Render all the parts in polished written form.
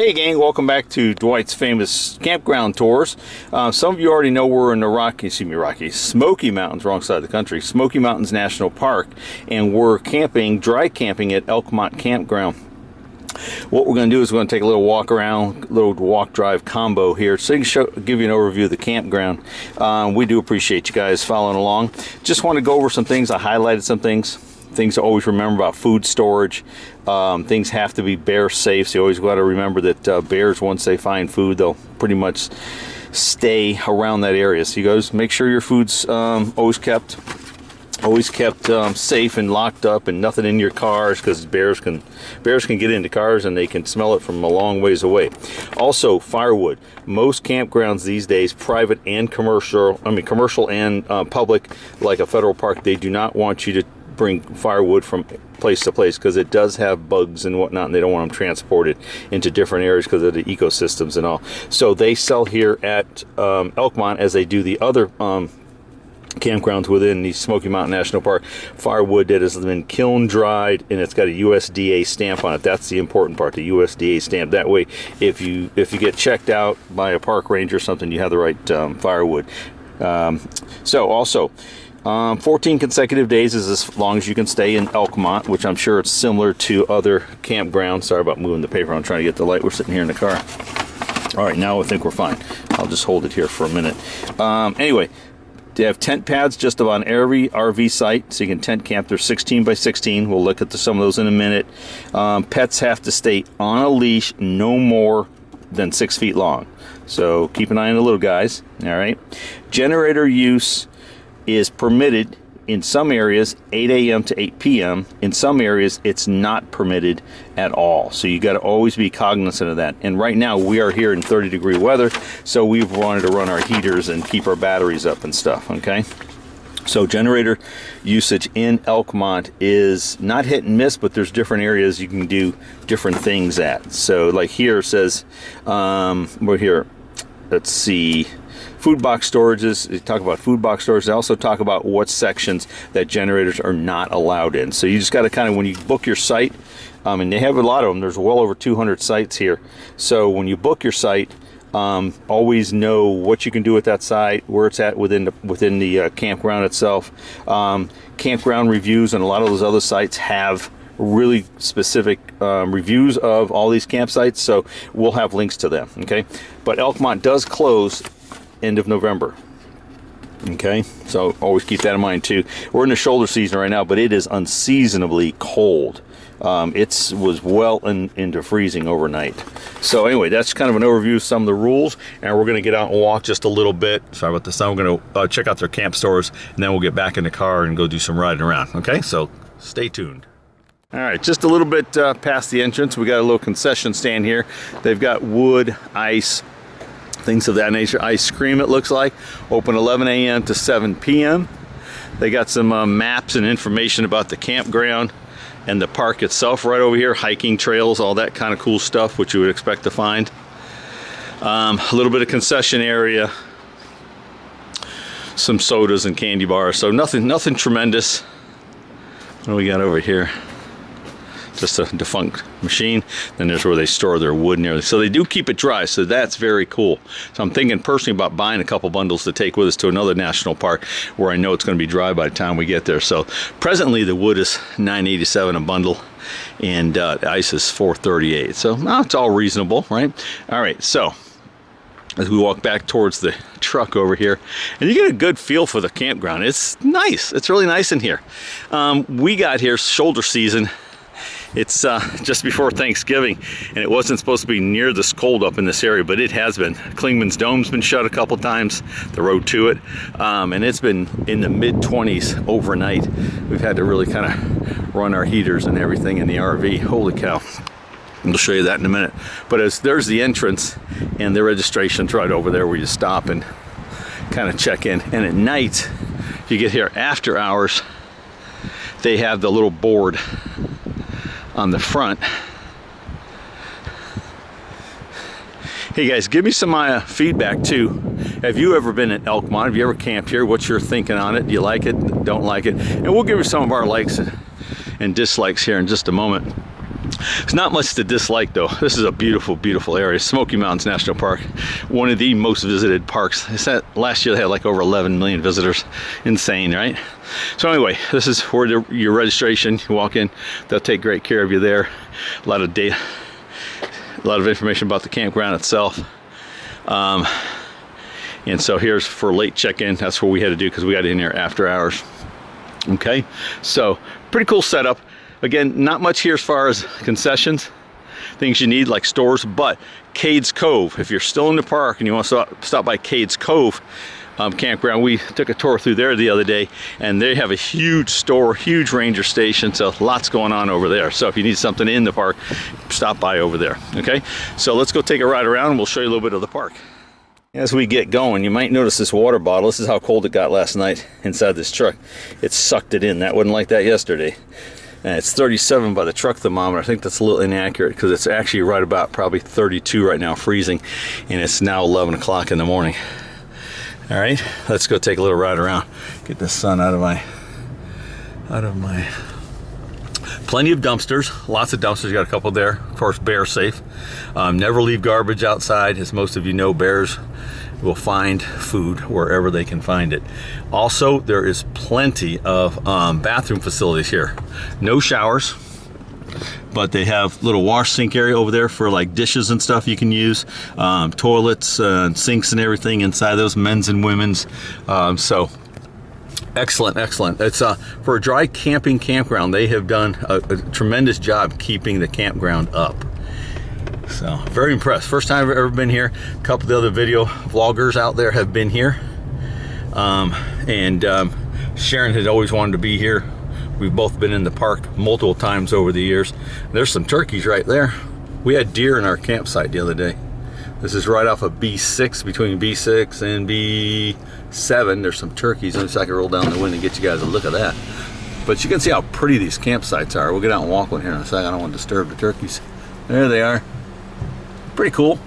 Hey gang, welcome back to Dwight's famous campground tours. Some of you already know we're in the Smoky Mountains, wrong side of the country, Smoky Mountains National Park, and we're camping, dry camping at Elkmont Campground. What we're going to do is we're going to take a little walk around, little walk drive combo here, so I can give you an overview of the campground. We do appreciate you guys following along. Just want to go over some things. I highlighted some things to always remember about food storage. Things have to be bear safe, so you always got to remember that bears, once they find food, they'll pretty much stay around that area. So you guys make sure your food's always kept safe and locked up, and nothing in your cars, because bears can get into cars and they can smell it from a long ways away. Also, firewood. Most campgrounds these days, private and commercial and public, like a federal park, they do not want you to bring firewood from place to place, because it does have bugs and whatnot, and they don't want them transported into different areas because of the ecosystems and all. So they sell here at Elkmont, as they do the other campgrounds within the Smoky Mountain National Park, firewood that has been kiln dried, and it's got a USDA stamp on it. That's the important part, the USDA stamp. That way, if you get checked out by a park ranger or something, you have the right firewood. So also, 14 consecutive days is as long as you can stay in Elkmont, which I'm sure it's similar to other campgrounds. Sorry about moving the paper. I'm trying to get the light. We're sitting here in the car. All right, now I think we're fine. I'll just hold it here for a minute. Anyway, they have tent pads just about every RV site, so you can tent camp. They're 16 by 16. We'll look at some of those in a minute. Pets have to stay on a leash no more than 6 feet long. So keep an eye on the little guys. All right. Generator use is permitted in some areas 8 a.m. to 8 p.m. In some areas it's not permitted at all, so you got to always be cognizant of that. And right now we are here in 30-degree weather, so we've wanted to run our heaters and keep our batteries up and stuff. Okay, so generator usage in Elkmont is not hit and miss, but there's different areas you can do different things at. So like here it says we're here, let's see, food box storages. They talk about food box storage. They also talk about what sections that generators are not allowed in. So you just got to kind of, when you book your site, and they have a lot of them, there's well over 200 sites here. So when you book your site, always know what you can do at that site, where it's at within the campground itself. Campground reviews and a lot of those other sites have really specific reviews of all these campsites, so we'll have links to them. Okay, but Elkmont does close end of November. Okay, so always keep that in mind too. We're in the shoulder season right now, but it is unseasonably cold. It was well into freezing overnight. So anyway, that's kind of an overview of some of the rules, and we're going to get out and walk just a little bit. Sorry about this. Now we're going to check out their camp stores, and then we'll get back in the car and go do some riding around. Okay, so stay tuned. All right, just a little bit past the entrance, we got a little concession stand here. They've got wood, ice, things of that nature. Ice cream, it looks like. Open 11 a.m. to 7 p.m. They got some maps and information about the campground and the park itself right over here. Hiking trails, all that kind of cool stuff, which you would expect to find. A little bit of concession area. Some sodas and candy bars. So nothing tremendous. What do we got over here? Just a defunct machine. Then there's where they store their wood and everything. So they do keep it dry, so that's very cool. So I'm thinking personally about buying a couple bundles to take with us to another national park where I know it's going to be dry by the time we get there. So presently the wood is $9.87 a bundle, and the ice is $4.38. So it's all reasonable, right? All right, so as we walk back towards the truck over here, and you get a good feel for the campground. It's nice. It's really nice in here. We got here shoulder season. It's just before Thanksgiving, and it wasn't supposed to be near this cold up in this area, but it has been. Klingman's Dome's been shut a couple times, the road to it, and it's been in the mid-20s overnight. We've had to really kind of run our heaters and everything in the RV. Holy cow. I'll show you that in a minute. But there's the entrance, and the registration's right over there where you stop and kind of check in. And at night, if you get here after hours, they have the little board on the front. Hey guys, give me some feedback too. Have you ever been at Elkmont? Have you ever camped here? What's your thinking on it? Do you like it? Don't like it? And we'll give you some of our likes and dislikes here in just a moment. There's not much to dislike though. This is a beautiful, beautiful area. Smoky Mountains National Park, one of the most visited parks. It's that last year they had like over 11 million visitors. Insane, right? So anyway, this is where your registration. You walk in, they'll take great care of you there. A lot of data, a lot of information about the campground itself. And so here's for late check-in. That's what we had to do because we got in here after hours. Okay, so pretty cool setup. Again, not much here as far as concessions, things you need like stores, but Cades Cove, if you're still in the park and you want to stop by Cades Cove campground, we took a tour through there the other day, and they have a huge store, huge ranger station, so lots going on over there. So if you need something in the park, stop by over there. Okay, so let's go take a ride around and we'll show you a little bit of the park. As we get going, you might notice this water bottle. This is how cold it got last night inside this truck. It sucked it in. That wasn't like that yesterday. And it's 37 by the truck thermometer. I think that's a little inaccurate because it's actually right about probably 32 right now, freezing, and it's now 11 o'clock in the morning. All right, let's go take a little ride around. Get the sun out of my plenty of dumpsters, lots of dumpsters. You got a couple there, of course, bear safe. Never leave garbage outside. As most of you know, bears will find food wherever they can find it. Also, there is plenty of bathroom facilities here. No showers, but they have little wash sink area over there for like dishes and stuff you can use. Toilets, sinks and everything inside those, men's and women's. So excellent, excellent. It's for a dry camping campground. They have done a tremendous job keeping the campground up. So very impressed. First time I've ever been here. A couple of the other video vloggers out there have been here, Sharon had always wanted to be here. We've both been in the park multiple times over the years. There's some turkeys right there. We had deer in our campsite the other day. This is right off of B6, between B6 and B7. There's some turkeys. Let me see if I can roll down the window and get you guys a look at that. But you can see how pretty these campsites are. We'll get out and walk one here in a second. I don't want to disturb the turkeys. There they are. Pretty cool.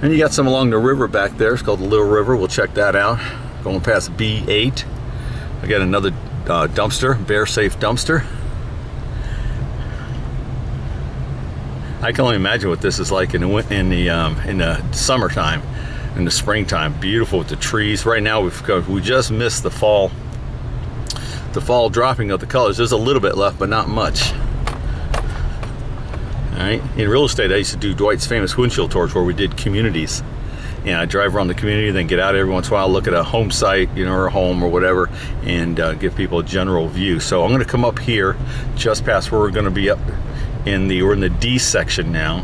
And you got some along the river back there. It's called the Little River. We'll check that out. Going past B8. I got another dumpster, bear safe dumpster. I can only imagine what this is like in the summertime, in the springtime. Beautiful with the trees. Right now we just missed the fall dropping of the colors. There's a little bit left, but not much. All right. In real estate, I used to do Dwight's famous windshield tours where we did communities. And I drive around the community, then get out every once in a while, look at a home site, you know, or a home or whatever, and give people a general view. So I'm going to come up here just past where we're going to be up we're in the D section now.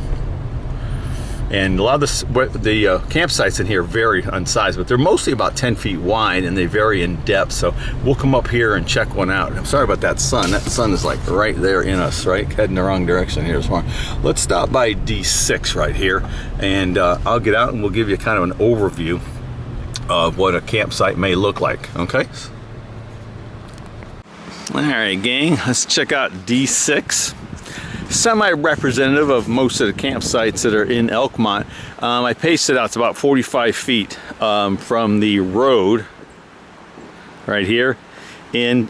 And a lot of the campsites in here vary on size, but they're mostly about 10 feet wide and they vary in depth. So we'll come up here and check one out. I'm sorry about that sun. That sun is like right there in us, right? Heading the wrong direction here this morning. Let's stop by D6 right here, and I'll get out and we'll give you kind of an overview of what a campsite may look like, okay? All right, gang, let's check out D6. Semi-representative of most of the campsites that are in Elkmont. I paced it out. It's about 45 feet from the road right here in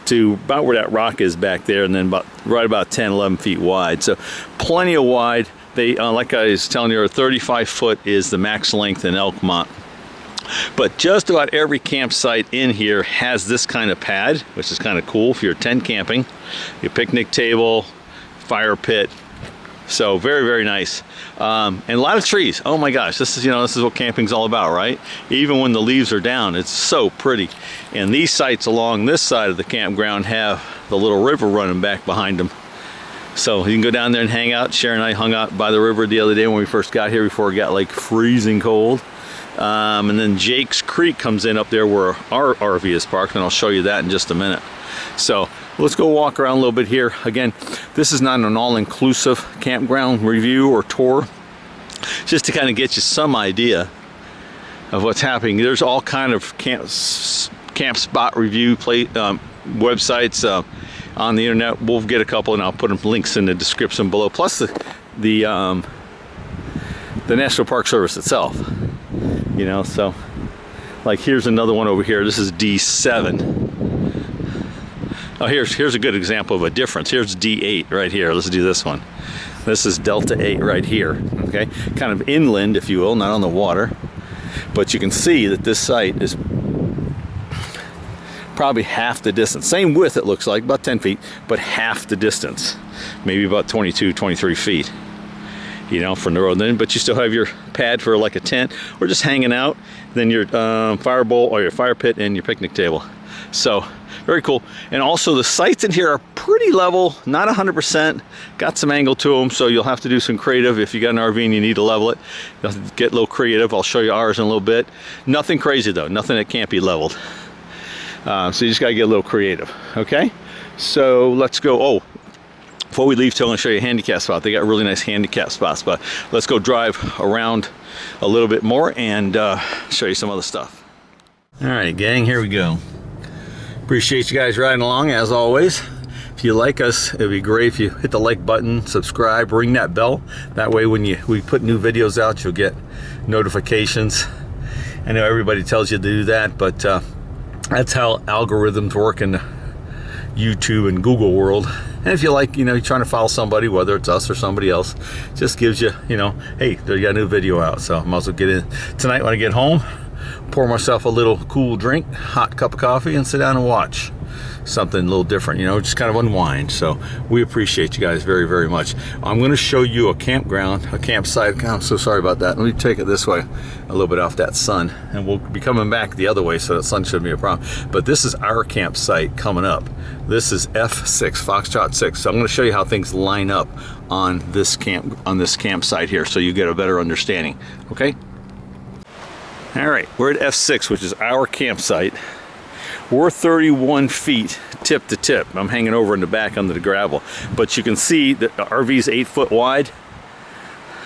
to about where that rock is back there, and then right about 10, 11 feet wide. So plenty of wide. They, like I was telling you, 35 foot is the max length in Elkmont. But just about every campsite in here has this kind of pad, which is kind of cool if you're tent camping. Your picnic table, fire pit. So very, very nice. And a lot of trees. Oh my gosh, this is what camping's all about, right? Even when the leaves are down, it's so pretty. And these sites along this side of the campground have the little river running back behind them. So you can go down there and hang out. Sharon and I hung out by the river the other day when we first got here before it got like freezing cold. And then Jake's Creek comes in up there where our RV is parked, and I'll show you that in just a minute. So let's go walk around a little bit here. Again, this is not an all-inclusive campground review or tour, just to kind of get you some idea of what's happening. There's all kind of camp spot review websites on the internet. We'll get a couple and I'll put them links in the description below, plus the National Park Service itself. So like here's another one over here. This is D7. Oh, here's a good example of a difference. Here's D8 right here. Let's do this one. This is Delta 8 right here, okay? Kind of inland, if you will, not on the water. But you can see that this site is probably half the distance. Same width, it looks like, about 10 feet, but half the distance. Maybe about 22, 23 feet, you know, from the road. Then, but you still have your pad for like a tent or just hanging out. Then your fire bowl or your fire pit and your picnic table. So, very cool. And also the sites in here are pretty level, not 100%, got some angle to them, so you'll have to do some creative. If you got an RV and you need to level it, you'll have to get a little creative. I'll show you ours in a little bit. Nothing crazy though, nothing that can't be leveled. So you just gotta get a little creative, okay? So let's go. Oh, before we leave, I'm gonna show you a handicap spot. They got really nice handicap spots, but let's go drive around a little bit more and show you some other stuff. All right, gang, here we go. Appreciate you guys riding along as always. If you like us, it'd be great if you hit the like button, subscribe, ring that bell. That way when we put new videos out, you'll get notifications. I know everybody tells you to do that, but that's how algorithms work in the YouTube and Google world. And if you like, you know, you're trying to follow somebody, whether it's us or somebody else, just gives you, you know, hey, they got a new video out, so I might as well get in. Tonight when I get home, pour myself a little cool drink, hot cup of coffee, and sit down and watch something a little different, you know, just kind of unwind. So we appreciate you guys very, very much. I'm going to show you a campground, a campsite. I'm so sorry about that. Let me take it this way, a little bit off that sun, and we'll be coming back the other way, so that sun shouldn't be a problem. But this is our campsite coming up. This is F6, Foxtrot 6. So I'm going to show you how things line up on this campsite here, so you get a better understanding. Okay. All right, we're at F6, which is our campsite. We're 31 feet tip to tip. I'm hanging over in the back under the gravel. But you can see that the RV's 8 foot wide.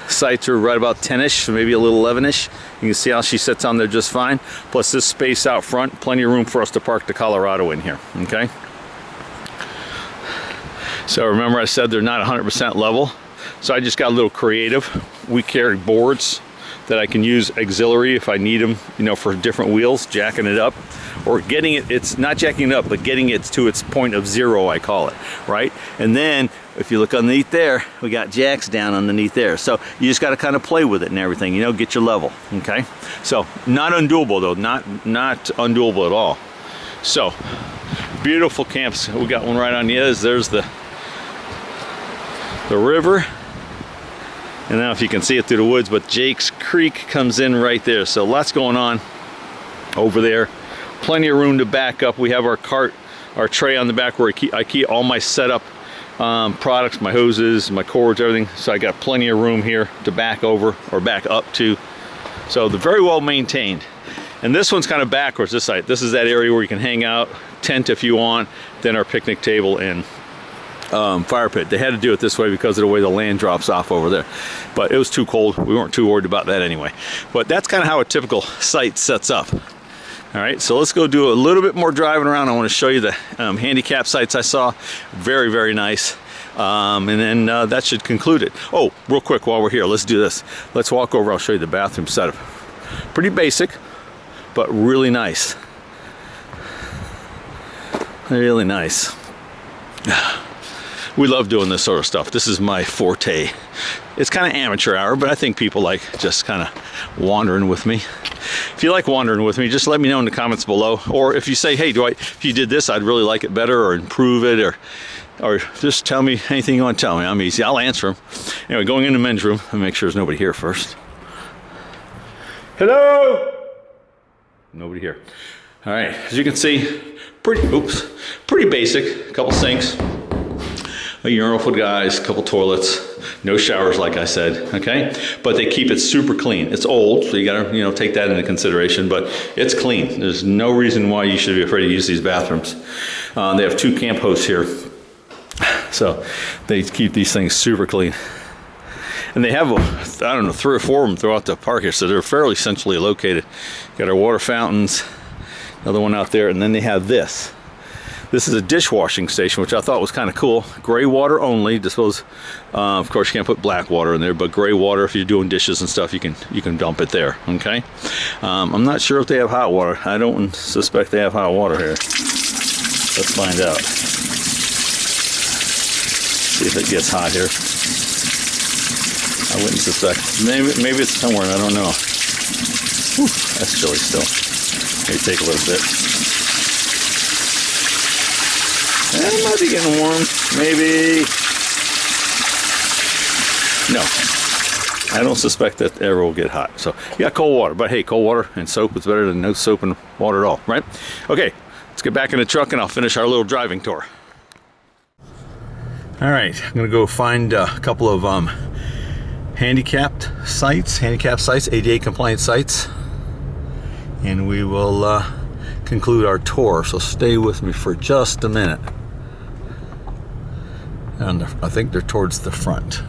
Sites are right about 10-ish, so maybe a little 11-ish. You can see how she sits on there just fine. Plus this space out front, plenty of room for us to park the Colorado in here, okay? So remember I said they're not 100% level. So I just got a little creative. We carry boards that I can use auxiliary if I need them, you know, for different wheels, jacking it up, or getting it, it's not jacking it up, but getting it to its point of zero, I call it, right? And then, if you look underneath there, we got jacks down underneath there. So you just gotta kind of play with it and everything, you know, get your level, okay? So, not undoable though, not undoable at all. So, beautiful camps. We got one right on the edge. There's the river. And now if you can see it through the woods, but Jake's Creek comes in right there. So lots going on over there. Plenty of room to back up. We have our cart, our tray on the back where I keep all my setup products, my hoses, my cords, everything. So I got plenty of room here to back over or back up to. So they're very well maintained. And this one's kind of backwards, this side. This is that area where you can hang out, tent if you want, then our picnic table and fire pit. They had to do it this way because of the way the land drops off over there, but it was too cold. We weren't too worried about that anyway. But that's kind of how a typical site sets up. All right, so let's go do a little bit more driving around. I want to show you the handicap sites I saw. Very, very nice. And then that should conclude it. Oh, real quick while we're here, let's do this. Let's walk over. I'll show you the bathroom setup. Pretty basic, but really nice. Really nice. We love doing this sort of stuff. This is my forte. It's kind of amateur hour, but I think people like just kind of wandering with me. If you like wandering with me, just let me know in the comments below. Or if you say, hey, Dwight, if you did this, I'd really like it better or improve it, or just tell me anything you want to tell me. I'm easy. I'll answer them. Anyway, going in the men's room, I'll make sure there's nobody here first. Hello? Nobody here. All right, as you can see, pretty basic. A couple sinks. A urinal for the guys, a couple toilets, no showers like I said, okay? But they keep it super clean. It's old, so you gotta, you know, take that into consideration, but it's clean. There's no reason why you should be afraid to use these bathrooms. They have 2 camp hosts here, so they keep these things super clean. And they have, I don't know, 3 or 4 of them throughout the park here, so they're fairly centrally located. Got our water fountains, another one out there, and then they have this. This is a dishwashing station, which I thought was kind of cool. Gray water only. Of course, you can't put black water in there, but gray water, if you're doing dishes and stuff, you can dump it there. Okay. I'm not sure if they have hot water. I don't suspect they have hot water here. Let's find out. See if it gets hot here. I wouldn't suspect. Maybe it's somewhere, I don't know. Whew, that's chilly still. Maybe take a little bit. It might be getting warm. Maybe. No. I don't suspect that ever will get hot. So, yeah, cold water. But hey, cold water and soap is better than no soap and water at all, right? Okay, let's get back in the truck and I'll finish our little driving tour. All right, I'm gonna go find a couple of handicap sites, ADA compliant sites, and we will conclude our tour. So stay with me for just a minute. And I think they're towards the front.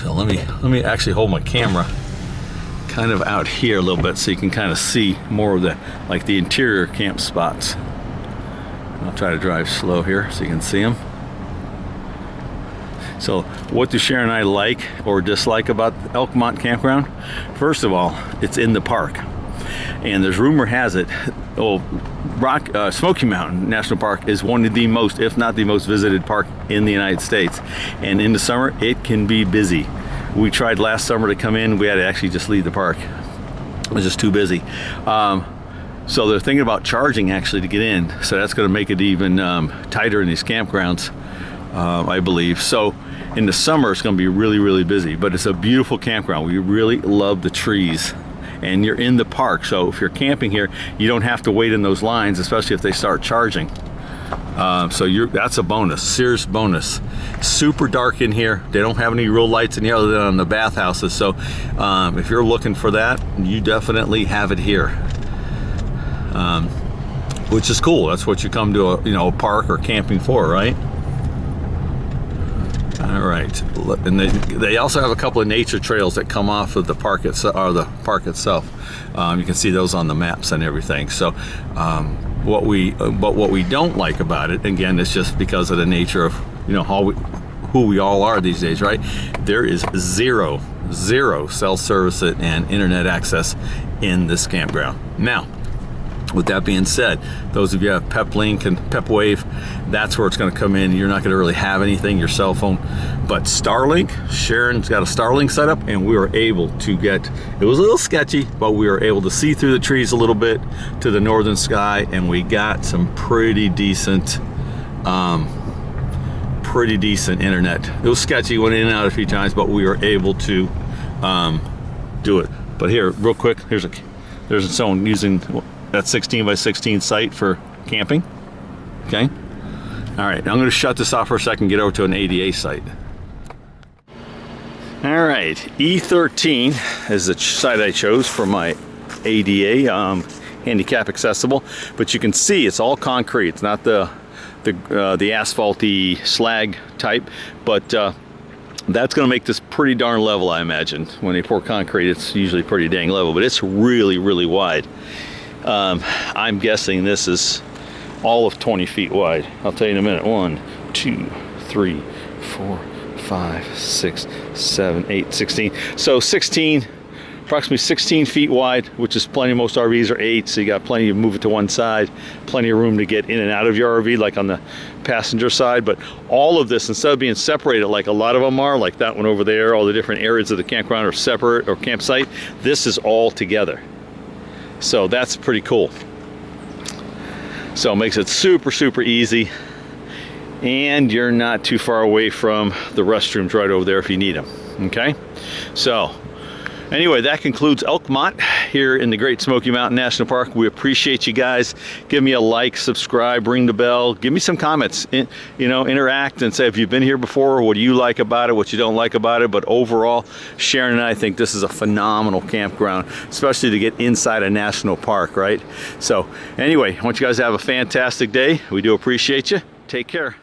So let me actually hold my camera kind of out here a little bit so you can kind of see more of the interior camp spots. I'll try to drive slow here so you can see them. So what do Sharon and I like or dislike about Elkmont Campground? First of all, it's in the park. And there's rumor has it, Smoky Mountain National Park is one of the most, if not the most visited park in the United States. And in the summer, it can be busy. We tried last summer to come in, we had to actually just leave the park. It was just too busy. So they're thinking about charging actually to get in. So that's gonna make it even tighter in these campgrounds, I believe. So in the summer, it's gonna be really, really busy, but it's a beautiful campground. We really love the trees. And you're in the park, so if you're camping here, you don't have to wait in those lines, especially if they start charging. So that's a bonus, serious bonus. Super dark in here. They don't have any real lights in here other than on the bathhouses. So if you're looking for that, you definitely have it here, which is cool. That's what you come to a park or camping for, right? All right, and they also have a couple of nature trails that come off of the park itself. You can see those on the maps and everything. So, what we don't like about it, again, it's just because of the nature of who we all are these days, right? There is zero cell service and internet access in this campground. Now, with that being said, those of you who have PepLink and PepWave, that's where it's going to come in. You're not going to really have anything, your cell phone. But Starlink, Sharon's got a Starlink set up, and we were able to get, it was a little sketchy, but we were able to see through the trees a little bit to the northern sky, and we got some pretty decent internet. It was sketchy, went in and out a few times, but we were able to do it. But here, real quick, there's someone using that 16 by 16 site for camping. Okay. All right, I'm going to shut this off for a second, get over to an ADA site. All right, E13 is the site I chose for my ADA, handicap accessible, but you can see it's all concrete. It's not the asphalty slag type, but that's going to make this pretty darn level, I imagine. When they pour concrete, it's usually pretty dang level, but it's really, really wide. I'm guessing this is all of 20 feet wide. I'll tell you in a minute. 1, 2, 3, 4, 5, 6, 7, 8, 16. So approximately 16 feet wide, which is plenty. Most RVs are 8, so you got plenty to move it to one side, plenty of room to get in and out of your RV, like on the passenger side. But all of this, instead of being separated like a lot of them are, like that one over there, all the different areas of the campground are separate, or campsite, this is all together. So that's pretty cool. So it makes it super, super easy. And you're not too far away from the restrooms right over there if you need them. Okay? So anyway, that concludes Elkmont here in the Great Smoky Mountain National Park. We appreciate you guys. Give me a like, subscribe, ring the bell, give me some comments, interact and say if you've been here before, what do you like about it, what you don't like about it. But overall, Sharon and I think this is a phenomenal campground, especially to get inside a national park, right? So anyway, I want you guys to have a fantastic day. We do appreciate you. Take care.